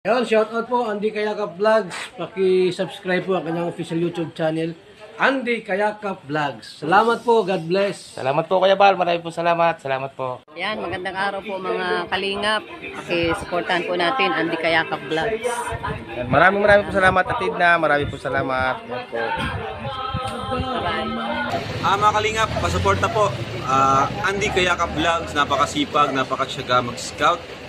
Yan, shoutout po Andy Kayakap Vlogs. Paki-subscribe po ang kanyang official YouTube channel, Andy Kayakap Vlogs. Salamat po, God bless. Salamat po Kuya Bal, maraming po salamat. Salamat po. Yan, magandang araw po mga kalingap. Paki-supportahan po natin Andy Kayakap Vlogs. Yan, maraming po salamat Atid na, maraming po salamat. Yan po. Mga kalingap, pasuporta po. Andy Kayakap Vlogs, napakasipag, napakasyaga mag-scout.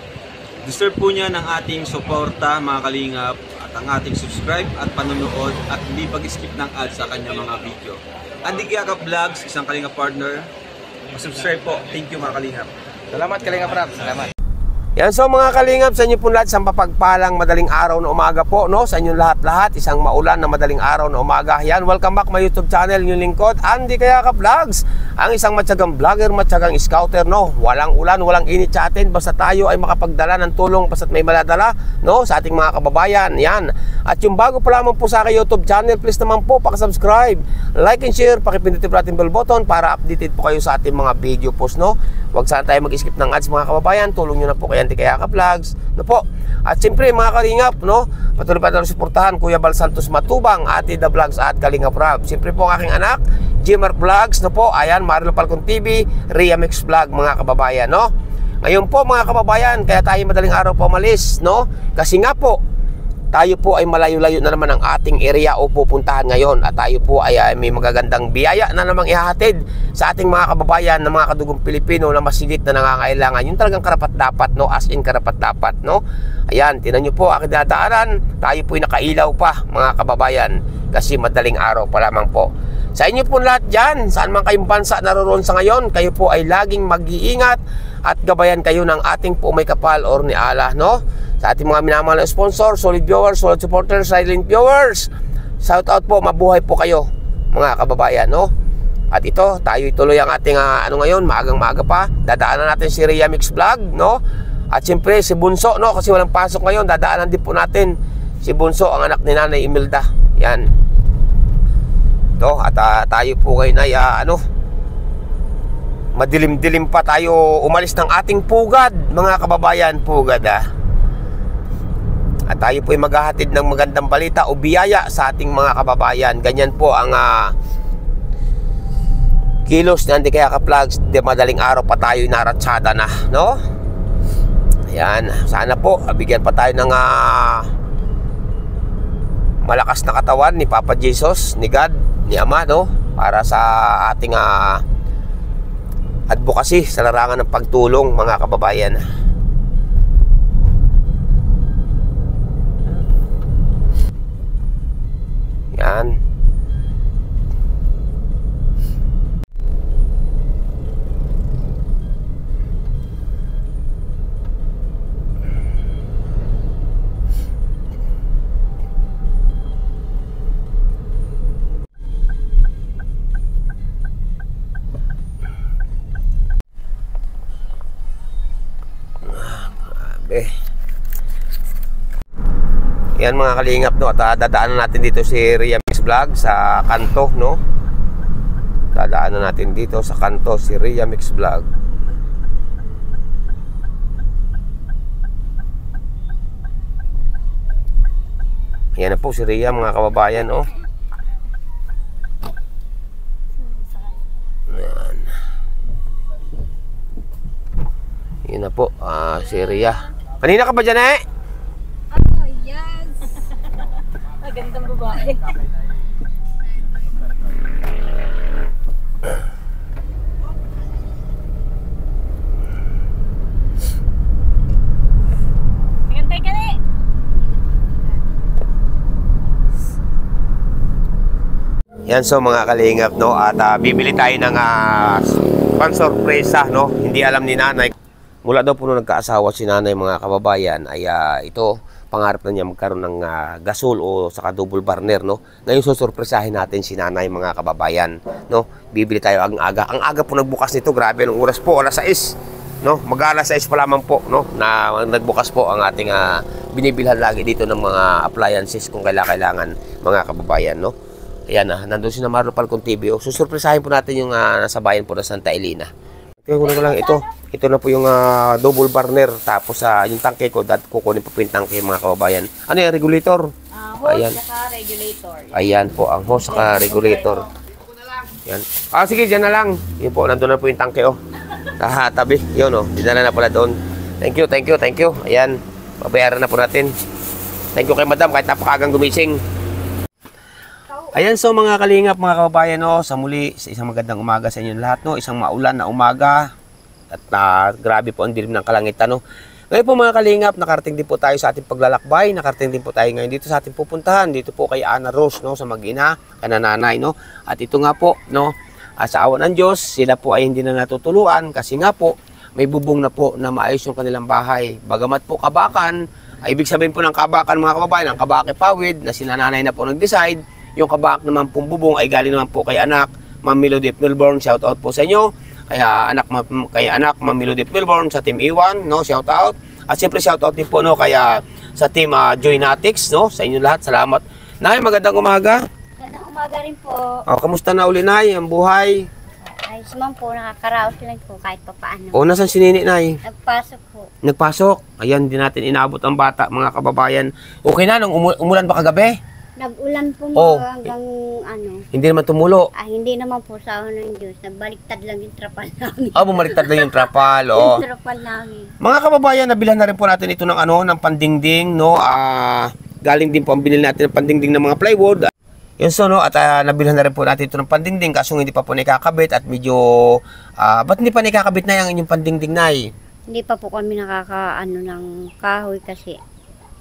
Deserve po niya ng ating suporta mga kalingap at ang ating subscribe at panonood at hindi pag-skip ng ads sa kanya mga video. Andy Kayakap Vlogs, isang kalingap partner. Subscribe po. Thank you mga kalingap. Salamat Kalingap Rap, salamat. Yan, so mga kalingap, sa inyo po lahat, isang papagpalang madaling araw na umaga po, no? Sa inyong lahat-lahat, isang maulan na madaling araw na umaga. Yan, welcome back my YouTube channel, yung lingkod, Andy Kayakap Vlogs. Ang isang matyagang vlogger, matyagang scouter, no? Walang ulan, walang init sa atin, basta tayo ay makapagdala ng tulong, basta't may maladala, no? Sa ating mga kababayan, yan. At yung bago pa lamang po sa aking YouTube channel, please naman po, pakisubscribe, like and share, pakipindutin po natin bell button para updated po kayo sa ating mga video post, no? Huwag sana tayo mag-skip ng ads mga kababayan, tulong nyo na po kay Andy Kayakap Vlogs, no po. At siyempre mga kalingap, no, patuloy pa tayo suportahan Kuya Bal Santos Matubang, Ate The Vlogs at Kalingap Rap. Siyempre po ang aking anak, Jmark Vlogs, no po. Ayan, Marlo Falcon TV, Ria Mix Vlog mga kababayan, no. Ngayon po mga kababayan, kaya tayo madaling araw po umalis, no. Kasi nga po, tayo po ay malayo-layo na naman ang ating area o pupuntahan ngayon. At tayo po ay may magagandang biyaya na namang ihahatid sa ating mga kababayan na mga kadugong Pilipino na masigit na nangangailangan. Yung talagang karapat-dapat, no? As in karapat-dapat, no? Ayan, tinan nyo po aking dinadaanan. Tayo po ay nakailaw pa, mga kababayan. Kasi madaling araw pa lamang po. Sa inyo po lahat dyan, saan man kayong bansa naroon sa ngayon, kayo po ay laging mag-iingat at gabayan kayo ng ating po may kapal or ni Allah, no? Sa ating mga minamahal na sponsor, solid viewers, solid supporters, silent viewers, shout out po, mabuhay po kayo mga kababayan, no? At ito, tayo ituloy ang ating ngayon, maagang-maaga pa, dadaanan natin si Ria Mix Vlog, no? At siyempre si Bunso, no? Kasi walang pasok ngayon, dadaanan din po natin si Bunso, ang anak ni Nanay Imelda. Yan. Ito, at tayo po ngayon ay madilim-dilim pa tayo umalis ng ating pugad, mga kababayan, pugad At tayo po ay maghahatid ng magandang balita o biyaya sa ating mga kababayan. Ganyan po ang kilos na Andy Kayakap Vlogs. Di madaling araw pa tayo naratsada na, no? Ayan, sana po bigyan pa tayo ng malakas na katawan ni Papa Jesus, ni God, ni Ama, no? Para sa ating advocacy sa larangan ng pagtulong, mga kababayan. Yan. Grabe. Yan mga kalingap, no, at dadaanan natin dito si Ria Mix Vlog sa kanto, no. Dadaanan natin dito sa kanto si Ria Mix Vlog. Yan na po si Ria, mga kababayan, oh. Yan. Yan na po, si Ria. Kanina ka ba dyan, eh? Magandang babae. Hintay ka na. Yan, so mga kalingap, no, at bibili tayo ng pan-sorpresa, no. Hindi alam ni Nanay. Mula daw po nung nagkaasawa si Nanay, mga kababayan, ay ito pangarap na niya magkaroon ng gasol o saka double burner, no. Ngayon susurpresahin natin si Nanay, mga kababayan, no. Bibili tayo ang aga. Ang aga po nagbukas nito, grabe, ng oras po, alas 6, no. Mag-alas 6 pa lamang po, no, na nagbukas po ang ating binibilhan lagi dito ng mga appliances kung kailangan, mga kababayan, no. Ayan, nandun si Marlo Falcon TV. Susurpresahin po natin yung nasa bayan po na Santa Elena. Tingnan ko na lang ito. Ito na po yung double burner. Tapos yung tangke ko, kukunin po po yung tangke mga kababayan. Ano yung regulator? Hose saka regulator. Ayan po, ang hose saka regulator. Yan. Sige, dyan na lang. Yun po, nandun na po yung tangke, oh. Tabi. Yun, oh. Dinala na pala doon. Thank you. Ayan. Babayaran na po natin. Thank you kay madam, kahit napakagang gumising. Ayan, so mga kalingap, mga kababayan, no, sa muli, sa isang magandang umaga sa inyo lahat, no, isang maulan na umaga, at grabe po ang dilim ng kalangitan, no. Ngayon po mga kalingap, nakarating din po tayo sa ating paglalakbay, nakarating din po tayo ngayon dito sa ating pupuntahan, dito po kay Ana Rose, no, sa mag-ina, kanananay, no, at ito nga po, no, sa awan ng Diyos, sila po ay hindi na natutuluan, kasi nga po, may bubong na po na maayos yung kanilang bahay, bagamat po kabakan, ay ibig sabihin po ng kabakan mga kababayan, ang kabake pawid, na sinananay na po nag-decide. Yung kabak naman pong bubong ay galing naman po kay anak, Ma'am Melody Melbourne, shout out po sa inyo. Kaya anak Ma'am Melody Melbourne sa Team Iwan, no, shout out. At siyempre shout out din po, no, kaya sa Team Joynatics, no, sa inyo lahat, salamat. Nay, magandang umaga. Magandang umaga rin po. Kamusta na uli, Nay, ang buhay? Ayos man po, nakakaraos lang po kahit pa paano. Nasaan si Nini, Nay? Nagpasok po. Nagpasok. Ayan, din natin inaabot ang bata, mga kababayan. Okay na, nung umulan ba kagabi? Nag-ulan po hanggang Hindi naman tumulo. hindi naman po sa ano ng Diyos. Nagbaliktad lang yung trapal namin. Bumaliktad lang yung trapal, oh. Yung trapal namin. Mga kababayan, nabilhan na rin po natin ito ng ng pandingding, no. Galing din po ang binili natin ng pandingding ng mga plywood. Yun so, no, at nabilhan na rin po natin ito ng pandingding kaso hindi pa po nakakabit at medyo ba't hindi pa nakakabit na yung inyong pandingding, Nay? Hindi pa po kami ng kahoy kasi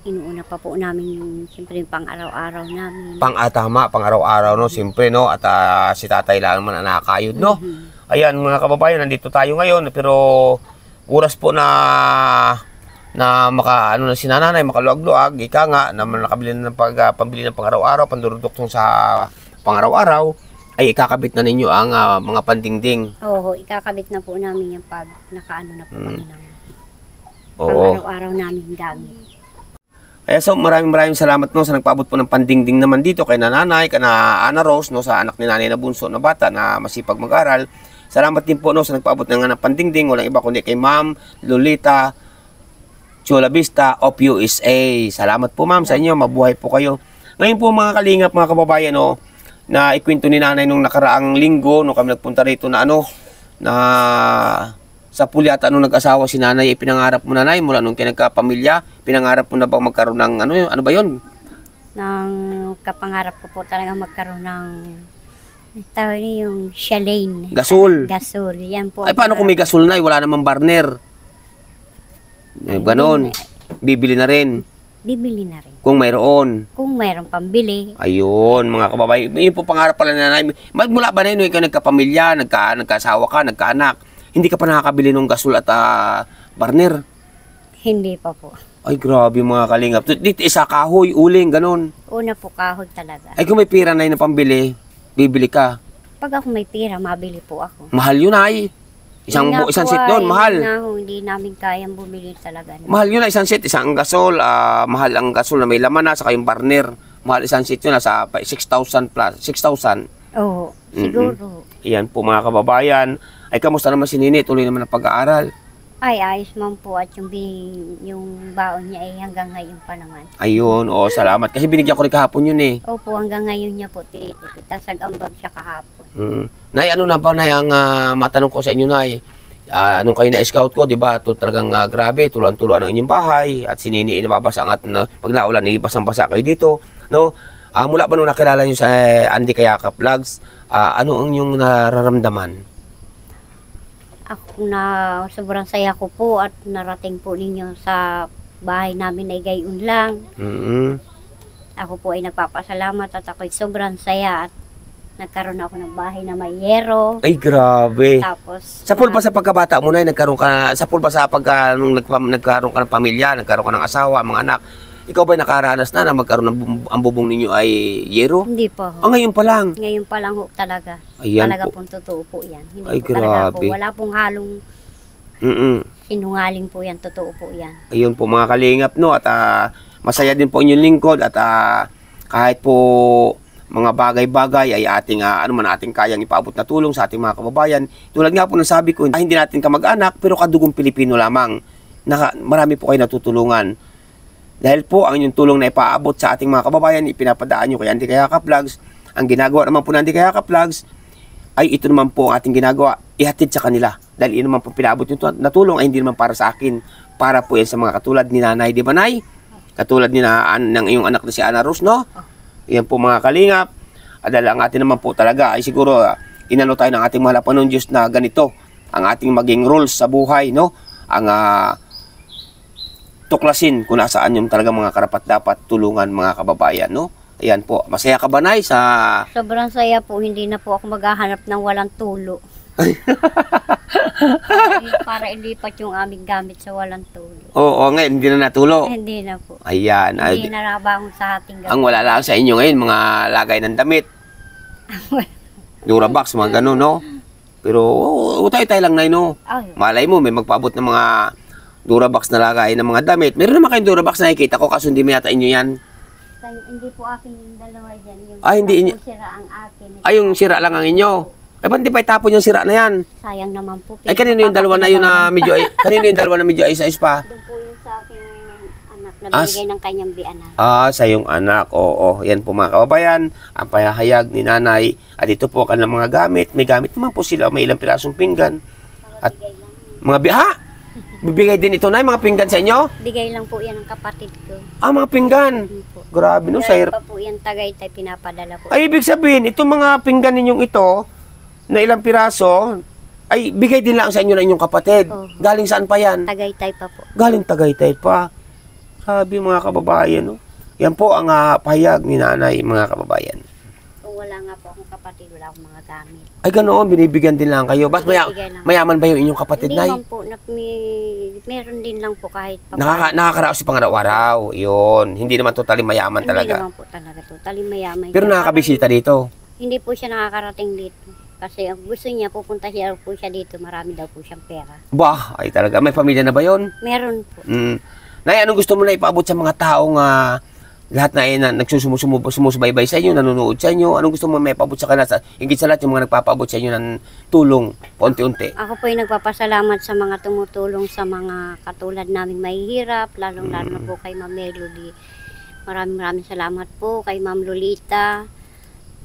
inuuna pa po namin yung siyempre yung pang-araw-araw namin. Tama, pang-araw-araw, no, siyempre, no, at si tatay lang naman ang nakakayod, no. Ayan, mga kababayan, nandito tayo ngayon, pero oras po na na si nanay, makaluag-luag, ika nga, na nakabili ng pambili ng pang-araw-araw, pandurudok sa pang-araw-araw, ay ikakabit na ninyo ang mga pandingding. Oo, ikakabit na po namin yung pag nakaano na po kami ng Oo. pang-araw-araw namin gamit. So maraming salamat, no, sa nagpaabot po ng pandingding naman dito kay nanay, kana Ana Rose, no, sa anak ni nanay na bunso na bata na masipag mag-aral. Salamat din po, no, sa nagpaabot ng pandingding, walang iba kundi kay Ma'am Lolita Chula Vista of USA. Salamat po, ma'am, sa inyo, mabuhay po kayo. Ngayon po mga kalingap, mga kababayan, no, na ikwento ni nanay nung nakaraang linggo nung kami nagpunta rito na na sa puli at nag-asawa si nanay, pinangarap mo, nanay, mula nung kinagkapamilya, pinangarap mo na bang magkaroon ng ano ba yun? Nang kapangarap ko po talaga magkaroon ng tawag niyo yung Shalane. Gasol. Gasol. Yan po. Ay, paano kung may gasol na, wala namang burner? Ganon. Bibili na rin. Bibili na rin. Kung mayroon. Kung mayroong pambili. Ayun, mga kababayan. Yun po pangarap pala ni nanay. Magmula ba na yun, ikaw nagkapamilya, nagkaasawa ka, nagkaanak, hindi ka pa nakakabili ng gasol at burner? Hindi pa po. Ay, grabe mga kalingap. Dito isa kahoy, uling, ganon. Una po kahoy talaga. Ay, kung may pira na yun na pambili, bibili ka. Pag ako may pera, mabili po ako. Mahal yun, ay. Isang seat doon, mahal. Hindi namin kayang bumili talaga. Mahal yun na isang seat, isang gasol. Mahal ang gasol na may laman na, saka yung burner. Mahal isang seat yun, nasa 6,000 plus. 6,000. Oo, siguro. Iyan po mga kababayan. Ay, kamusta naman si Nini? Tuloy naman ang pag-aaral. Ay, ayos man po at yung baon niya ay hanggang ngayon pa naman. Ayun, salamat. Kasi binigyan ko rin kahapon yun eh. Opo, hanggang ngayon niya po tasag-ambag siya kahapon. Nay, ano na ba, Nay, ang matanong ko sa inyo, Nay? Anong kayo na-scout ko, di ba? Ito talagang grabe, tuluan-tuluan ang inyong bahay. At si Nini, nababasa at pag naulan, ibasang-basa kayo dito. No? Mula ba nung nakilala nyo sa Andy Kayakap Vlogs, ano ang inyong nararamdaman? Ako na sobrang saya ko po at narating po ninyo sa bahay namin ay gayon lang. Ako po ay nagpapasalamat at ako'y sobrang saya at nagkaroon ako ng bahay na may yero. Ay, grabe. Tapos Sa pool ba sa pagkabata mo, Nay, nagkaroon ka, sa pool ba sa nung nagkaroon ka ng pamilya, nagkaroon ka ng asawa, mga anak, ikaw ba'y nakaranas na magkaroon ng ang bubong ninyo ay yero? Hindi po. Ngayon pa lang? Ngayon pa lang ho talaga. Ayan talaga po. pong totoo po yan. Hindi Ay, po talaga po. grabe. Wala pong halong sinungaling po yan. Totoo po yan. Ayun po mga kalingap, no, at masaya din po inyong lingkod at kahit po mga bagay-bagay ay ating ating kayang ipaabot na tulong sa ating mga kababayan. Tulad nga po ng sabi ko, hindi natin kamag-anak pero kadugong Pilipino lamang. Marami po kayo natutulungan. Dahil po ang inyong tulong na ipaabot sa ating mga kababayan, ipinapadaan nyo kay Andy Kayakap Vlogs. Ang ginagawa naman po ng Andy Kayakap Vlogs ay ito naman po ang ating ginagawa, ihatid sa kanila. Dahil yun naman po pinaabot yung natulong ay hindi naman para sa akin, para po yan sa mga katulad ni Nanay, di ba Nay? Katulad ni ng iyong anak na si Ana Rose, no? Yan po mga kalingap. Dahil ang atin naman po talaga ay siguro inano tayo ng ating mahal na Diyos na ganito ang ating maging rules sa buhay, no? Ang tuklasin kung nasaan yung talaga mga karapat-dapat tulungan mga kababayan, no? Ayan po. Masaya ka ba, Nay, sa... Sobrang saya po, hindi na po ako maghahanap ng walang tulo. para ilipat yung aming gamit sa walang tulo. Oo, ngayon, hindi na natulo. Hindi na po. Ayan. Hindi na nabangon sa ating gamit. Ang wala lang sa inyo ngayon, mga lagay ng damit. Durabox, mga ganun, no? Pero, utay-utay lang, Nay, no? Ay, Malay mo, may magpaabot ng mga Durabox na lagay ng mga damit. Meron naman kayong Durabox na nakikita ko, kaso hindi mo yata inyo yan. hindi po akin yung dalawa dyan. Yung Hindi inyo. sira ang akin. Ay, yung sira lang ang inyo. Ay, ba't di pa itapon yung sira na yan? Sayang naman po. Ay, kanino yung dalawa na yun na medyo ay, kanino yung dalawa na medyo ayos-ayos pa? Doon po yung sa aking anak na binigay ng kanyang bianan. Sa yung anak. Oo, yan po mga kababayan. Ang pahahayag ni Nanay. At ito po kanilang mga gamit. May gamit naman po sila. May ilang pirasong pinggan. At mga bibigay din ito na mga pinggan sa inyo? Bigay lang po yan ng kapatid ko. Mga pinggan. Po. Grabe no, Kaya sir. pa po yan Tagaytay pinapadala po. Ay, ibig sabihin, itong mga pinggan ninyong ito, na ilang piraso, ay bigay din lang sa inyo na inyong kapatid. Oh. Galing saan pa yan? Tagaytay pa po. Galing Tagaytay pa. Sabi mga kababayan, no? Yan po ang pahayag ni Nanay, mga kababayan. Kung wala nga po akong kapatid, wala akong mga gamit. Ay, ganoon, binibigyan din lang kayo. Bas Binibigyan lang. mayaman ba yung inyong kapatid, Hindi Nay? man po, meron din lang po kahit pa. Nakakaraos si pang-araw-araw. Yun. Hindi naman totally mayaman Hindi talaga. naman po talaga totally mayaman. Pero nakakabisita dito. Hindi po siya nakakarating dito. Kasi ang gusto niya, pupunta siya po siya dito. Marami daw po siyang pera. Bah, ay talaga. May pamilya na ba yun? Meron po. Nay, anong gusto mo na ipaabot sa mga taong lahat na nagsusubaybay sa inyo, nanonood sa inyo? Anong gusto mo may ipaabot sa kanila? Higit sa lahat yung mga nagpapaabot sa inyo ng tulong, unti-unti. Ako po ay nagpapasalamat sa mga tumutulong sa mga katulad namin mahihirap, lalong-lalo na po kay Ma'am Melody. Maraming salamat po kay Ma'am Lolita.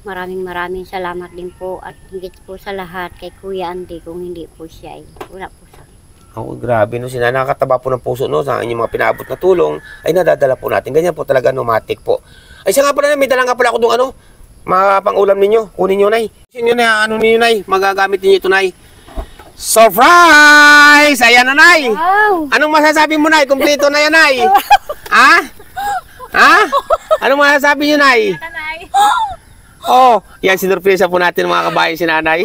Maraming salamat din po at higit po sa lahat kay Kuya Andy. Kung hindi po siya ay wala po sa. Oh, grabe no, nakakataba po ng puso no sa inyong mga pinaabot na tulong ay nadadala po natin. Ganyan po talaga, nomatic po. Ay siya nga pala, may dala nga pala ako dong mga pang-ulam ninyo. Kunin nyo, Nay. Kunin nyo na, ninyo, Nay. Magagamit ninyo ito, Nay. Surprise! Ayan na, Nay. Wow! Anong masasabi mo, Nay? Kumpleto na yan, Nay. Ha? Anong masasabi nyo, Nay? Oh, yan, sinurpresa po natin mga kabayan si Nanay.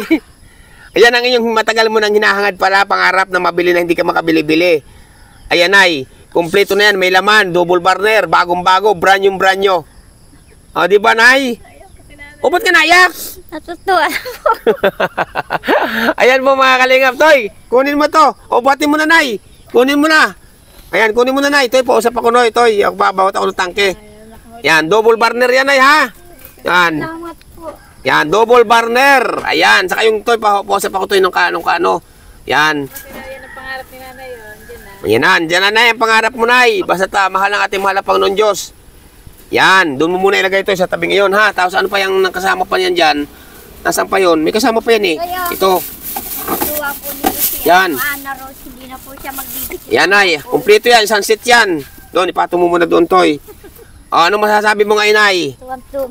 Ayan ang inyong matagal mo nang hinahangad pala, pangarap na mabili na hindi ka makabili-bili. Ayan, Nay. Kumpleto na yan, may laman, double burner, bagong-bago, brand new. O, di ba, Nay? O, ba't ka naiyak? Natutuwa po. Ayan po mga kalingap, Toy. Kunin mo to. O, buhatin mo na, Nay. Kunin mo na. Ayan, kunin mo na, Nay. Toy, pausap ako, Noy. Toy, ako babawat ako ng tangke. Yan, double burner yan, Nay, ha? Yan. Salamat po. Yan, double burner. Ayan, saka yung Toy, pausap ako, Toy, nung kaano. Yan. Yan ang pangarap ni Nanay yun. Dyan na, Nay, ang pangarap mo, Nay. Basta mahal ang ating mahal na Panginoon Diyos. Yan, doon mo muna ilagay ito sa tabi ngayon, ha? Tapos ano pa yung kasama pa niyan dyan? Nasaan pa yun? May kasama pa yan, eh. Ito. Tuwa po niyo si Yan. Ana Rose. Hindi na po siya magbibigay. Yan, Nay. Kumpleto yan. Sunset yan. Doon, ipatong mo muna doon, Toy. Ano masasabi mo ngayon, Nay?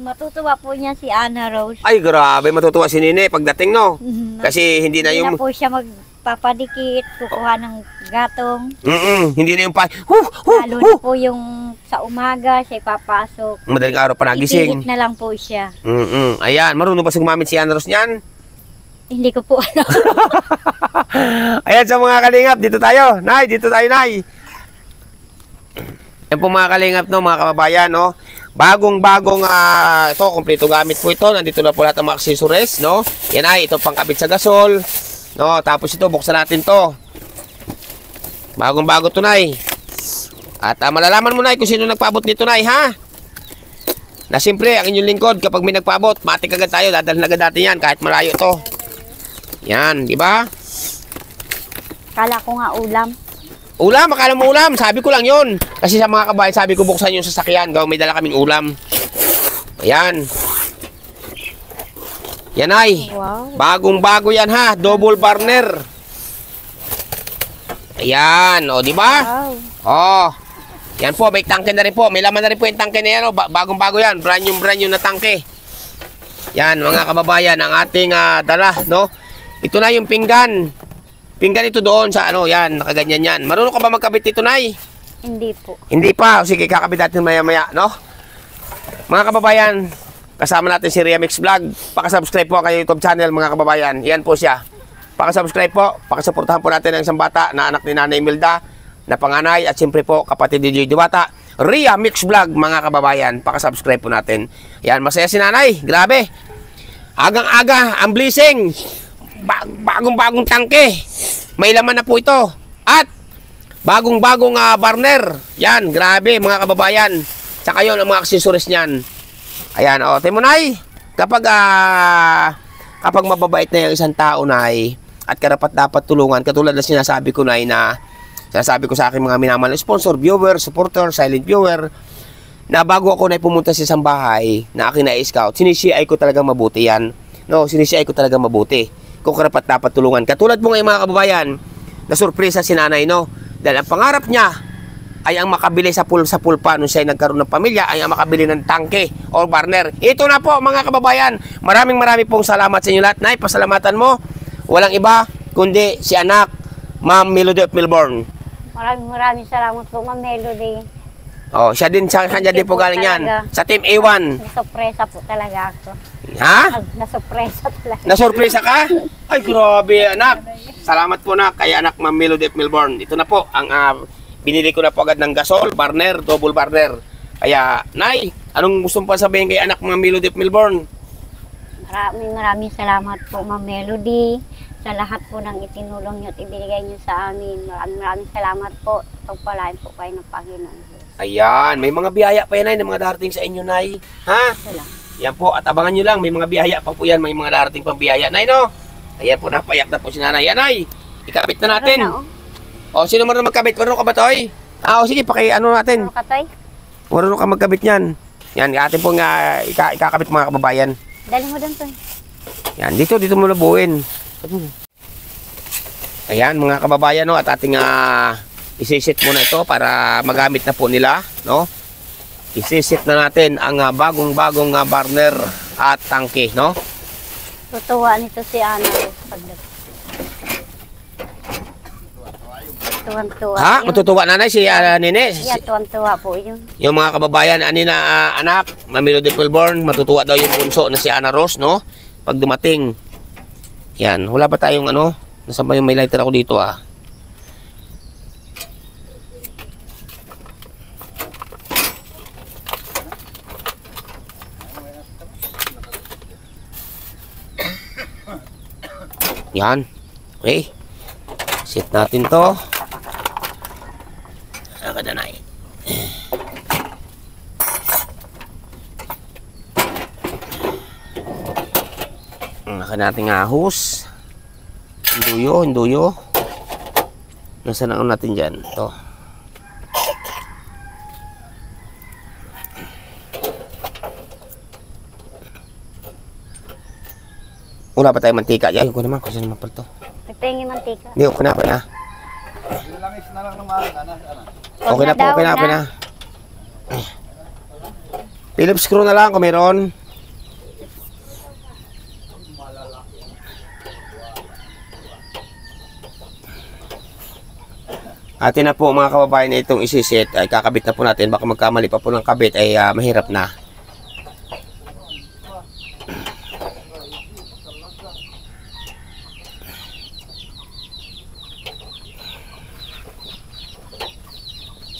Matutuwa po niya si Ana Rose. Ay, grabe. Matutuwa si Nene pagdating, no? Kasi hindi na Hindi yung... na po siya magpapadikit, kukuha ng gatong. Hindi na yung pa... Lalo na po yung sa umaga, siya ipapasok. Madaling araw pa nagising. Ipilit na lang po siya. Ayan, marunong ba gumamit si Ana Rose niyan? Hindi ko po alam. Ayan sa mga kalingap, dito tayo. Nay, dito tayo, Nay. Yan po mga kalingap, no, mga kababayan, no. Bagong-bagong ito, kompleto gamit po ito. Nandito na po lahat ng mga accessories, no. Yan ay, ito pangkabit sa gasol. No, tapos ito, buksan natin to. Bagong-bago to, Nay. At malalaman mo, Nay, kung sino nagpaabot nito, Nay, ha? Na siyempre, ang inyong lingkod, kapag may nagpaabot, matik agad tayo, dadalhin agad natin yan, kahit malayo to. Yan, di ba? Kala ko nga ulam. Ulam, akala mo ulam, sabi ko lang yun. Kasi sa mga kabayan, sabi ko buksan yung sasakyan, gawin may dala kaming ulam. Ayan. Yan ay. Wow. Bagong-bago yan ha, double burner. Ayan, o di ba? Wow. Oh. Yan po, may tangke na rin po. May laman na rin po yung tangke na yan. Oh. Bagong-bago yan. Brand new na tangke. Yan, mga kababayan, ang ating dala, no? Ito na yung pinggan. Pinggan ito doon sa ano, yan, nakaganyan yan. Marunong ka ba magkabit ito, Nay? Hindi po. Hindi pa. Sige, kakabit natin maya-maya, no? Mga kababayan, kasama natin si Riamix Vlog. Pakasubscribe po ang kanyang YouTube channel, mga kababayan. Yan po siya. Pakasubscribe po. Pakasuportahan po natin ang isang bata na anak ni Nanay Imelda, na panganay, at siyempre po kapatid ni Joy Diwata, Ria Mix Vlog, mga kababayan. Pakasubscribe po natin. Yan, masaya si Nanay. Grabe. Agang-aga, ang blessing. Bagong-bagong tangke. May laman na po ito. At bagong-bagong burner. Yan, grabe mga kababayan. Tsaka yun, ang mga accessories niyan. Ayan, o, tayo mo, Nay. Kapag mababait na yung isang tao, Nay, at karapat dapat tulungan, katulad na sinasabi ko, Nay, na sinasabi ko sa aking mga minamahal sponsor, viewer, supporter, silent viewer, na bago ako na pumunta sa isang bahay na aking na-scout, sinisiay ko talaga mabuti yan. No, sinisiay ko talaga mabuti. Kung karapat dapat tulungan. Katulad mo ngayon, mga kababayan, na surpresa si Nanay, no? Dahil ang pangarap niya ay ang makabili sa pulpa nung siya nagkaroon ng pamilya, ay ang makabili ng tangke o burner. Ito na po, mga kababayan. Maraming pong salamat sa inyo lahat. Nay, pasalamatan mo. Walang iba kundi si anak, Ma'am Melody of Melbourne. Maraming salamat po, Ma'am Melody. Oh, siya din po galing yan. Sa Team A1. Nasurpresa po talaga ako. Ha? Nasurpresa talaga. Nasurpresa ka? Ay, grabe, anak. Salamat po na kay anak, Ma'am Melody of Melbourne. Ito na po, ang binili ko na po agad ng gasol, burner, double burner. Kaya, Nay, anong gusto mo pa sabihin kay anak, Ma'am Melody of Melbourne? Maraming salamat po, Ma'am Melody, sa lahat po ng itinulong niyo at ibigay niyo sa amin. Maraming salamat po. Pagpalain po kayo ng Panginoon. Ayan, may mga biyaya pa yan, Nay, na mga darating sa inyo, Nay. Ha? Wala. Yan po, at abangan nyo lang, may mga biyaya pa po yan, may mga darating pang biyaya, Nay, no? Ayan po, napayak na po si Nanay. Yan, Nay, ikabit na natin. O, sino marunong magkabit? Marunong ka ba, Toy? O, sige, ano natin. Ano ka, Toy? Marunong ka magkabit yan. Yan, atin po nga ikakabit, mga kababayan. Dali mo doon, Toy. Yan, dito mo labuin. Ayan, mga kababayan, no, at ating isisit muna ito para magamit na po nila, no? Isisit na natin ang bagong-bagong burner at tangke, no? Tutuwa nito si Ana. Tuwan-tuwa. Ha? Matutuwa, Nanay, si Nene? Yeah, tuwan-tuwa po yun. Yung mga kababayan, anak, Mamilo de Melbourne, matutuwa daw yung bunso na si Ana Rose, no? Pag dumating. Yan, wala ba tayong nasa ba yung may lighter ako dito, Yan. Okay. Set natin to. Nakadanay. Naka natin ahos. Hinduyo. Nasaan ang natin dyan? Ito. Wala pa tayong mantika. Ayaw ko naman. Kasi naman pa ito. Nagpahingi mantika. Hindi, okay na. Okay na. Phillips screw na lang kung meron. Atin na po mga kababayan na itong isisit ay kakabit na po natin. Baka magkamali pa po ng kabit ay mahirap na.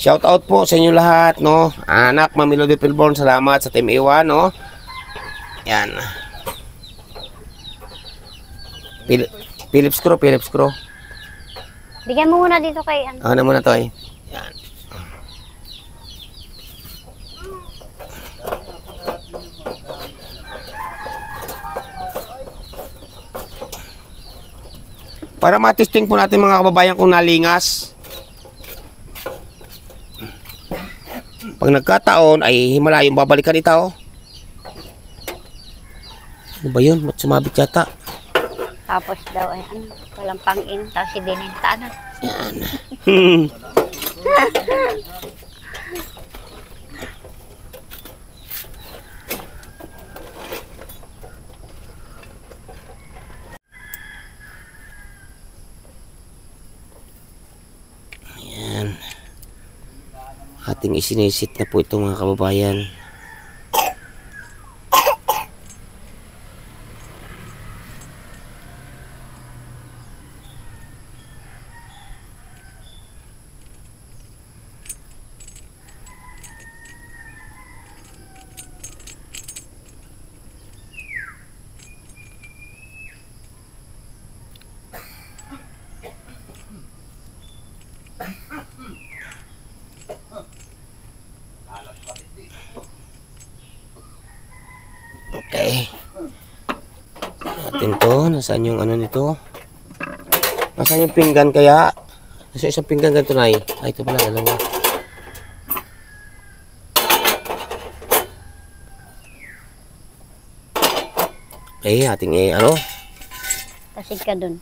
Shout out po sa inyo lahat, no? Anak, Mamilo de Melbourne, salamat sa Team A1, no? Yan. Phillips screw. Bigyan mo muna dito kay ano. Ano muna to eh. Yan. Para matesting po natin mga kababayan kung nalingas. Pag nagkataon ay himala yung babalikan ito. Ano ba yun? Mat sumabit yata. Tapos daw ay ano, walang pang-in, tapos ibininta na. Yan. Ayan. Ating isinisit na po ito mga kababayan. Okay. Natin to. Nasaan yung ano nito? Nasaan yung pinggan kaya? Nasa isang pinggan ganito na Ay, ito pala. Dalawa. Ating ano? Tasig ka dun.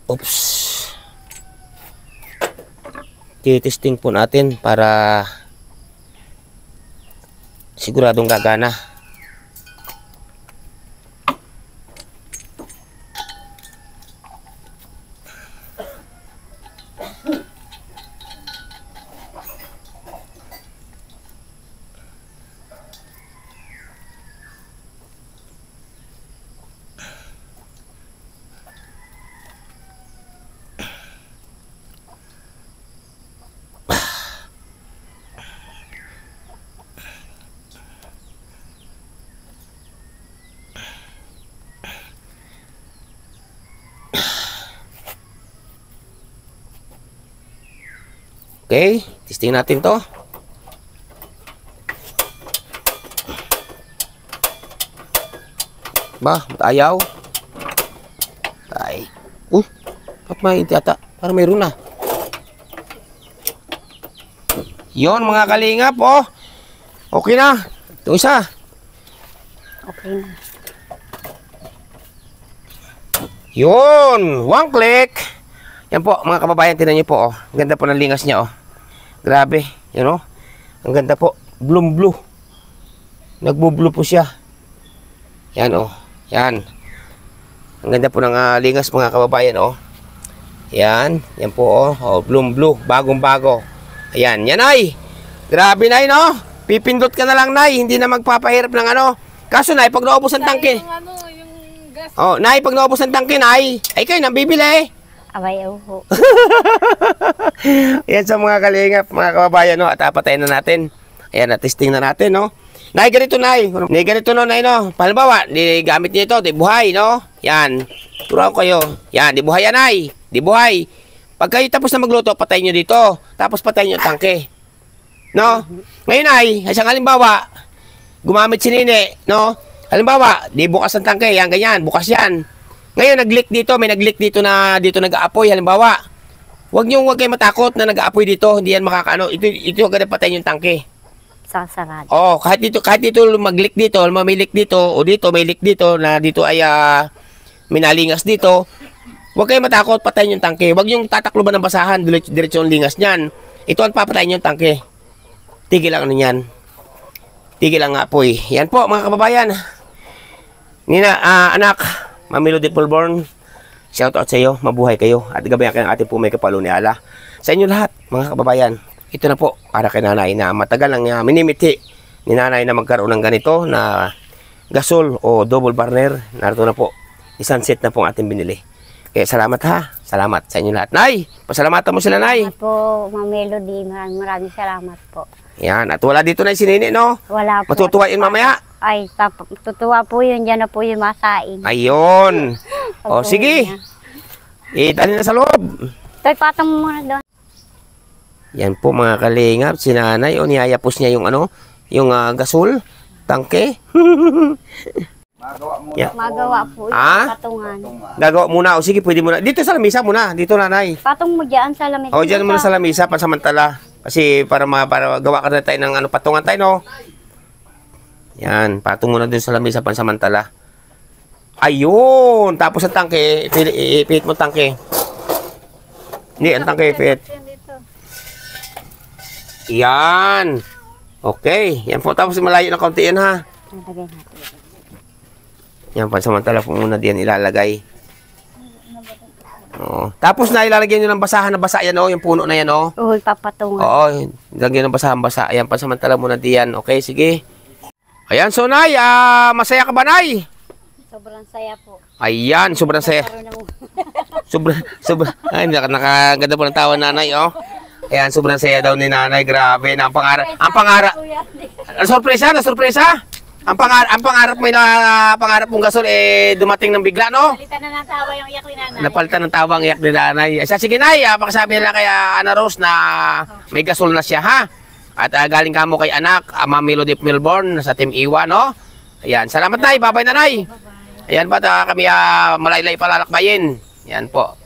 Oops. Titesting po natin para siguradong gagana. Okay, testing natin to. Ba, ayaw. Ay. Ba't may tiyata? Parang mayroon na. Yon mga kalingap, oh. Okay na. Ito isa. Okay na. Yon, one click. Yan po, mga kababayan, tinan niyo po, oh. Ang ganda po ng lingas niya, oh. Grabe, yan, oh. Ang ganda po, blue. Nagbo-blue po siya. Yan, oh. Yan. Ang ganda po ng lingas, mga kababayan, oh. Yan, yan po, oh. Oh, blue, bagong-bago. Ayan, yan ay. Grabe, Nay, no? Pipindot ka na lang, Nay. Hindi na magpapahirap ng ano. Kaso, Nay, pag naubos ang tangke. Oh, Nay, pag naubos ang tangke, Nay, ay kayo nang bibili. Abay, uho. Yan sa mga kalingap, mga kababayan, no? At patayin na natin. Ayan, na-testing na natin, no? Nay, ganito, Nay. Nay, ganito, no, Nay, no? Halimbawa, gamit niyo ito, di buhay, no? Yan. Turo ko kayo. Yan, di buhay yan, Nay. Di buhay. Pag kayo tapos na magluto, patayin nyo dito. Tapos patayin nyo yung tangke. No? Ngayon, Nay, isang halimbawa, gumamit si Nini, no? Halimbawa, di bukas ang tangke. Yan, ganyan. Bukas yan. Ngayon, nag-leak dito. May nag-leak dito na dito nag-aapoy. Halimbawa, huwag kayo matakot na nag-aapoy dito. Hindi yan makakaano. Ito agad patayin yung tangke. Sasarado. Oh, kahit dito mag-leak dito, may leak dito, o dito may leak dito, na dito ay minalingas dito. Huwag kayo matakot, patayin yung tangke. Huwag yung tatakloban ng basahan, diretso yung lingas niyan. Ito ang papatayin yung tangke. Tigil lang ano yan. Tigil lang nga po eh. Yan po, mga kababayan. Nina, anak, Mami Lodi Pulborn, shout out sa iyo, mabuhay kayo. At gabayan kayo ng ating pumay kapalo ni Allah. Sa inyo lahat, mga kababayan. Ito na po, para kay nanay na matagal lang minimiti ni nanay na magkaroon ng ganito na gasol o double burner. Narito na po, isang set na po ang ating binili. Kaya salamat ha. Salamat sa inyo lahat. Nay, pasalamatan mo sila, Nay. Salamat po, Ma'am Melody. Maraming salamat po. Yan. At wala dito na si Nini, no? Wala po. Matutuwa yun mamaya. Ay, tutuwa po yun. Diyan na po yung masain. Ayun. O, sige. Dali na sa loob. Toy, patong mo muna doon. Yan po, mga kalingap. Si nanay, o niyayapos niya yung ano, yung gasol, tangke. Yan. Magawa po yung Ah? patungan. Gagawa muna. O sige, pwede muna. Dito sa lamisa muna. Dito, nanay. Patong mo dyan sa lamesa. O, dyan muna sa lamisa, pansamantala. Kasi para gawa ka na tayo ng patungan tayo, no? Yan, patong muna dun sa lamisa, pansamantala. Ayun! Tapos ang tangke, ipihit mo tangke. Hindi, ang tangke, ipihit. Yan! Okay, yan po. Tapos malayo na kaunti yan, ha? Lagay natin. Yan, pansamantala po muna diyan ilalagay. Oo. Tapos na ilalagay nyo ng basahan na basa yan, oh, yung puno na yan, oh. Oo, papatungan. Oo, lagyan ng basahan basa. Ayan, pansamantala muna diyan. Okay, sige. Ayan, so Nay, masaya ka ba, Nay? Sobrang saya po. Ayan, sobrang saya. Sobrang, ay, nakaganda po ng tawa nanay, oh. Ayan, sobrang saya daw ni nanay. Grabe, na ang pangarap. Sorpresa. Ang pangarap mo na pangarap mong gasol dumating ng bigla, no? Palitan na ng tawa yung iyak ni nanay. Napalitan ng tawa ang iyak ni nanay. Sige, Nay, pakisabi nila kay Ana Rose na may gasol na siya, ha? At galing ka mo kay anak, Ma'am Melody Milborn sa Team Iwa, no? Ayan, salamat, Nay. Bye-bye, Nanay. Ayan pa, kami malaylay palalakbayin. Yan po.